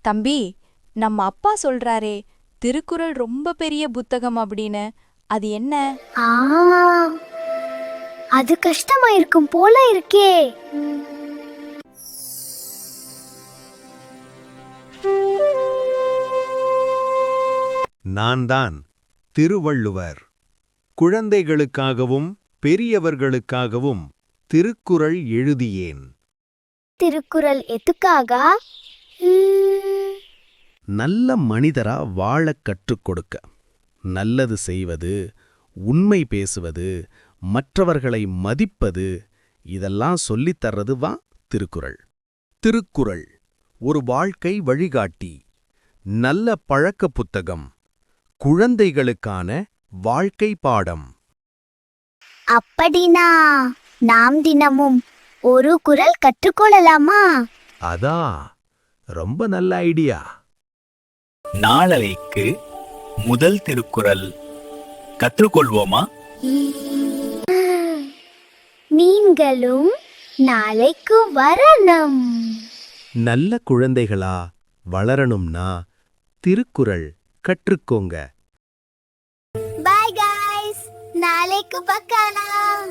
தம்பி, நம்ம அப்பா சொல்றாரே திருக்குறள் ரொம்ப பெரிய புத்தகம் அப்படின்னு, அது என்ன? ஆ, அது கஷ்டமா இருக்கும் போல இருக்கே. நான் தான் திருவள்ளுவர். குழந்தைகளுக்காகவும் பெரியவர்களுக்காகவும் திருக்குறள் எழுதியேன். திருக்குறள் எதுக்காக? நல்ல மனிதரா வாழக் கற்றுக் கொடுக்க, நல்லது செய்வது, உண்மை பேசுவது, மற்றவர்களை மதிப்பது, இதெல்லாம் சொல்லித் தர்றதுவா திருக்குறள். திருக்குறள் ஒரு வாழ்க்கை வழிகாட்டி, நல்ல பழக்க புத்தகம், குழந்தைகளுக்கான வாழ்க்கை பாடம். அப்படினா நாம் தினமும் ஒரு குறள் கற்றுக்கொள்ளலாமா? அதா ரொம்ப நல்ல ஐடியா. நாளைக்கு முதல் திருக்குறள் கற்றுக்கொள்வோமா? நீங்களும் நாளைக்கு வரணும். நல்ல குழந்தைகளா வளரணும்னா திருக்குறள் கற்றுக்கோங்க. பை गाइस, நாளைக்கு பார்க்கலாம்.